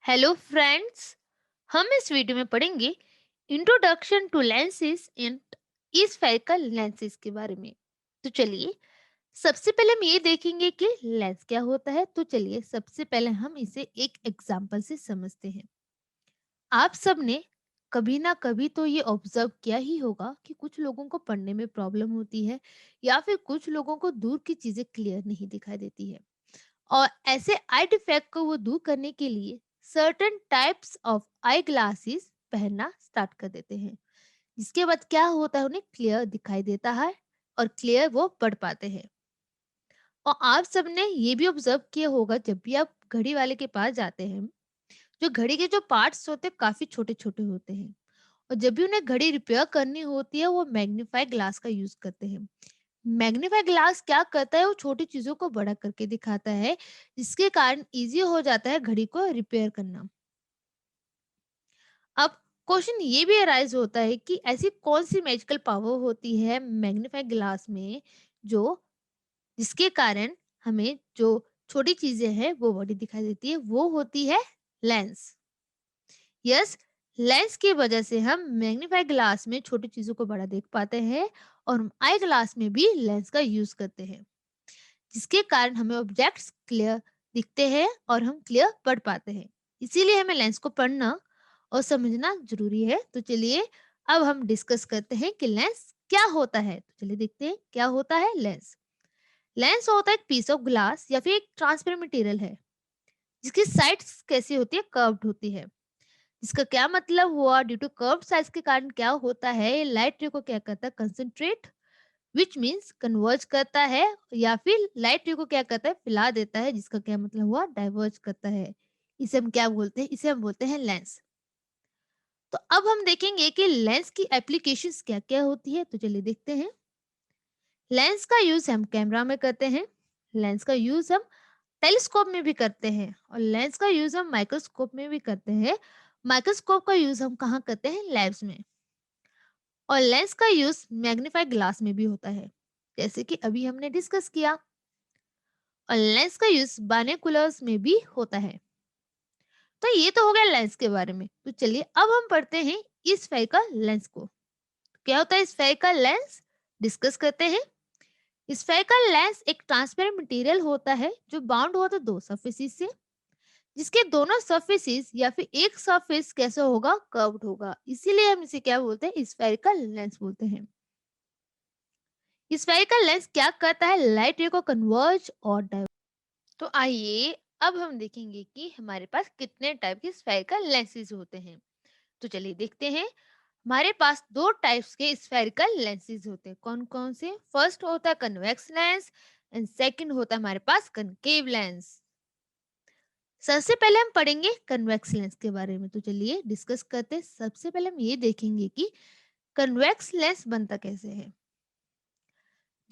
Hello friends. हम इस video में पढ़ेंगे introduction to lenses and spherical lenses के बारे में। तो चलिए सबसे पहले हम ये देखेंगे कि लेंस क्या होता है। तो चलिए सबसे पहले हम इसे एक एग्जांपल से समझते हैं। आप सबने कभी ना कभी तो ये ऑब्जर्व किया ही होगा कि कुछ लोगों को पढ़ने में प्रॉब्लम होती है या फिर कुछ लोगों को दूर की चीजें क्लियर नहीं दिखाई देती है, और ऐसे आई डिफेक्ट को वो दूर करने के लिए certain types of eye glasses पहनना स्टार्ट कर देते हैं। जिसके बाद क्या होता है, उन्हें क्लियर दिखाई देता है और क्लियर वो पढ़ पाते हैं। और आप सबने ये भी ऑब्जर्व किया होगा, जब भी आप घड़ी वाले के पास जाते हैं, जो घड़ी के जो पार्ट्स होते हैं काफी छोटे छोटे होते हैं, और जब भी उन्हें घड़ी रिपेयर करनी होती है वो मैग्नीफाई ग्लास का यूज करते हैं। मैग्नीफाई ग्लास क्या करता है, वो छोटी चीजों को बड़ा करके दिखाता है, जिसके कारण इजी हो जाता है घड़ी को रिपेयर करना। अब क्वेश्चन ये भी अराइज होता है कि ऐसी कौन सी मैजिकल पावर होती है मैग्नीफाई ग्लास में, जो जिसके कारण हमें जो छोटी चीजें हैं वो बड़ी दिखाई देती है। वो होती है लेंस। यस, लेंस की वजह से हम मैग्नीफाई ग्लास में छोटी चीजों को बड़ा देख पाते हैं, और आई ग्लास में भी लेंस का यूज करते हैं, जिसके कारण हमें ऑब्जेक्ट्स क्लियर दिखते हैं और हम क्लियर पढ़ पाते हैं। इसीलिए हमें लेंस को पढ़ना और समझना जरूरी है। तो चलिए अब हम डिस्कस करते हैं कि लेंस क्या होता है। तो चलिए देखते हैं क्या होता है लेंस। लेंस होता है एक पीस ऑफ ग्लास या फिर एक ट्रांसपेरेंट मटेरियल है, जिसकी साइड्स कैसी होती है, कर्व्ड होती है। इसका क्या मतलब हुआ, ड्यू टू कर्व साइज के कारण क्या होता है, लाइट रे को क्या करता है, कंसंट्रेट विच मीन्स कन्वर्ज करता है, या फिर लाइट रे को क्या करता है, फैला देता है, जिसका क्या मतलब हुआ, डाइवर्ज करता है। इसे हम क्या बोलते हैं, इसे हम बोलते हैं लेंस। तो अब हम देखेंगे कि लेंस की एप्लीकेशंस क्या क्या होती है। तो चलिए देखते हैं। लेंस का यूज हम कैमरा में करते हैं, लेंस का यूज हम टेलीस्कोप में भी करते हैं, और लेंस का यूज हम माइक्रोस्कोप में भी करते हैं। माइक्रोस्कोप का यूज हम कहाँ करते हैं, लैब्स में। और लेंस का यूज मैग्नीफाई ग्लास में भी होता है, जैसे कि अभी हमने डिस्कस किया। और लेंस का यूज बाइनोकुलर्स में भी होता है। तो ये तो हो गया लेंस के बारे में। तो चलिए अब हम पढ़ते हैं स्फेरिकल लेंस को। क्या होता है स्फेरिकल लेंस, डिस्कस करते हैं। स्फेरिकल लेंस एक ट्रांसपेरेंट मटेरियल होता है जो बाउंड होता है दो सरफेसिस से, जिसके दोनों सरफेसिस या फिर एक सरफेस कैसे होगा, कर्व्ड होगा। इसीलिए हम इसे क्या बोलते हैं, स्फेरिकल लेंस बोलते हैं। स्फेरिकल लेंस क्या करता है, लाइट रे को कन्वर्ज और तो आइए अब हम देखेंगे कि हमारे पास कितने टाइप के स्फेरिकल लेंसेज होते हैं। तो चलिए देखते हैं। हमारे पास दो टाइप्स के स्फेरिकल लेंसेज होते हैं। कौन कौन से, फर्स्ट होता है कन्वेक्स लेंस एंड सेकंड होता है हमारे पास कनकेव लेंस। सबसे पहले हम पढ़ेंगे कन्वेक्स लेंस के बारे में। तो चलिए डिस्कस करते हैं। सबसे पहले हम ये देखेंगे कि कन्वेक्स लेंस बनता कैसे है।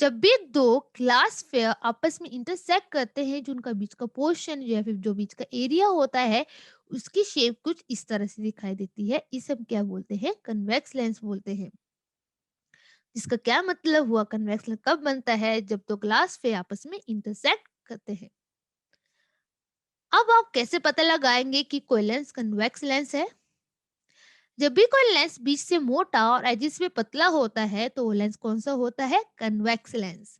जब भी दो ग्लास फेयर आपस में इंटरसेक्ट करते हैं, जो उनका बीच का पोर्शन या फिर जो बीच का एरिया होता है, उसकी शेप कुछ इस तरह से दिखाई देती है। इसे हम क्या बोलते हैं, कन्वेक्स लेंस बोलते हैं। जिसका क्या मतलब हुआ, कन्वेक्स लेंस कब बनता है, जब दो ग्लास फेयर आपस में इंटरसेक्ट करते हैं। अब आप कैसे पता लगाएंगे कि कोई लेंस कन्वेक्स लेंस है। जब भी कोई लेंस बीच से मोटा और एजिस में पतला होता है, तो वो लेंस कौन सा होता है, कन्वेक्स लेंस।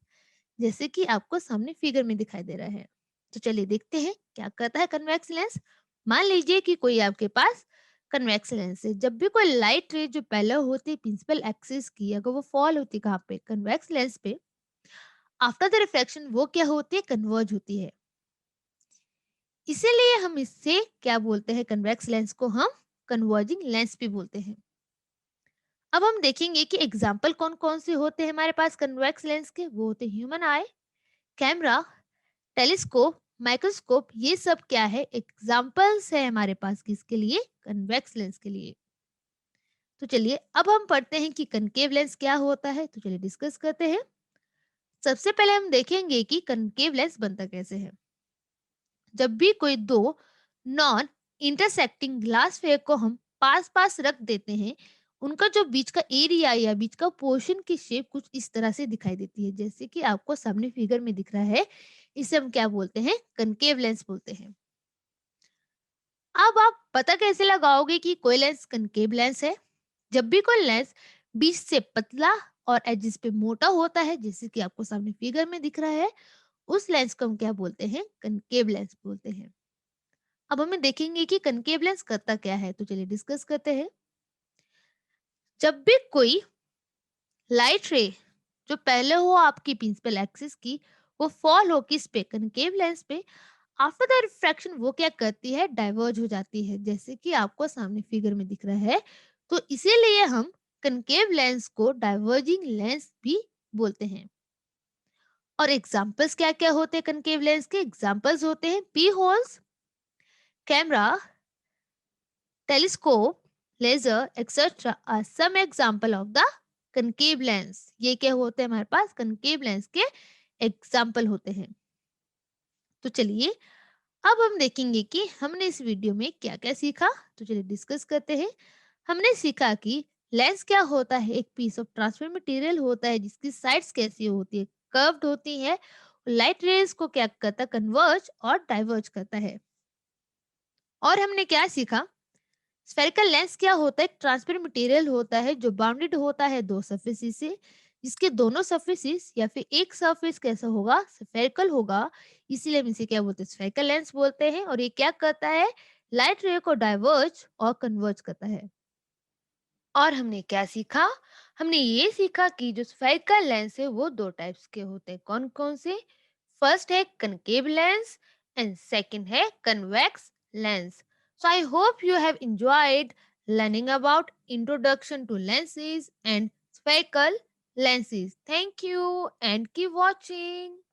जैसे कि आपको सामने फिगर में दिखाई दे रहा है। तो चलिए देखते हैं क्या करता है कन्वेक्स लेंस। मान लीजिए कि कोई आपके पास कन्वेक्स लेंस है। जब भी कोई लाइट रे जो पहले होती है प्रिंसिपल एक्सिस की, अगर वो फॉल होती है कहाँ पे, कन्वेक्स लेंस पे, आफ्टर द रिफ्लेक्शन वो क्या होती है, कन्वर्ज होती है। इसीलिए हम इससे क्या बोलते हैं, कन्वेक्स लेंस को हम कन्वर्जिंग लेंस भी बोलते हैं। अब हम देखेंगे कि एग्जाम्पल कौन कौन से होते हैं हमारे पास कन्वेक्स लेंस के। वो होते हैं ह्यूमन आई, कैमरा, टेलीस्कोप, माइक्रोस्कोप। ये सब क्या है, एग्जाम्पल्स है हमारे पास किसके लिए, कन्वेक्स लेंस के लिए। तो चलिए अब हम पढ़ते हैं कि कनकेव लेंस क्या होता है। तो चलिए डिस्कस करते हैं। सबसे पहले हम देखेंगे कि कनकेव लेंस बनता कैसे है। जब भी कोई दो नॉन इंटरसेक्टिंग ग्लास फेयर को हम पास पास रख देते हैं, उनका जो बीच का एरिया या बीच का पोर्शन की शेप कुछ इस तरह से दिखाई देती है, जैसे कि आपको सामने फिगर में दिख रहा है। इसे हम क्या बोलते हैं, कनकेव लेंस बोलते हैं। अब आप पता कैसे लगाओगे कि कोई लेंस कनकेव लेंस है? जब भी कोई लेंस बीच से पतला और एजिस पे मोटा होता है, जैसे कि आपको सामने फिगर में दिख रहा है, उस लेंस को हम क्या बोलते हैं? कनकेव लेंस बोलते हैं। अब हमें देखेंगे कि कनकेव लेंस करता क्या है, तो चलिए डिस्कस करते हैं। जब भी कोई लाइट रे जो पहले हो आपकी प्रिंसिपल एक्सिस की, वो फॉल हो किस पे? कनकेव लेंस पे। आफ्टर द रिफ्रैक्शन वो क्या करती है? डाइवर्ज हो जाती है, जैसे कि आपको सामने फिगर में दिख रहा है। तो इसीलिए हम कनकेव लेंस को डाइवर्जिंग लेंस भी बोलते हैं। और एग्जांपल्स क्या क्या होते हैं कनकेव लेंस के? एग्जांपल्स होते हैं pin holes, camera, telescope, laser etcetera are some example of the concave lens. ये क्या होते हैं? हमारे पास कनकेव लेंस के एग्जांपल होते हैं। तो चलिए अब हम देखेंगे कि हमने इस वीडियो में क्या क्या सीखा। तो चलिए डिस्कस करते हैं। हमने सीखा कि लेंस क्या होता है? एक पीस ऑफ ट्रांसपेरेंट मटेरियल होता है जिसकी साइड्स कैसी होती है? कर्व्ड होती है। लाइट रेज को क्या करता है? कन्वर्ज और डाइवर्ज करता है। और हमने क्या सीखा? स्फेरिकल लेंस क्या होता है? एक ट्रांसपेरेंट मटेरियल होता है जो बाउंडेड होता है दो सरफेसिस से, जिसके दोनों सरफेसिस या फिर एक सरफेस कैसा होगा? स्फेरिकल होगा। इसीलिए हम इसे क्या बोलते हैं? स्फेरिकल लेंस बोलते हैं। और ये क्या करता है? लाइट रे को डाइवर्ज और कन्वर्ज करता है। और हमने क्या सीखा? हमने ये सीखा कि जो स्फेरिकल लेंस है वो दो टाइप्स के होते हैं। कौन कौन से? फर्स्ट है कनकेव लेंस एंड सेकंड है convex lens. So I hope you have enjoyed learning about introduction to lenses and spherical lenses. Thank you and keep watching.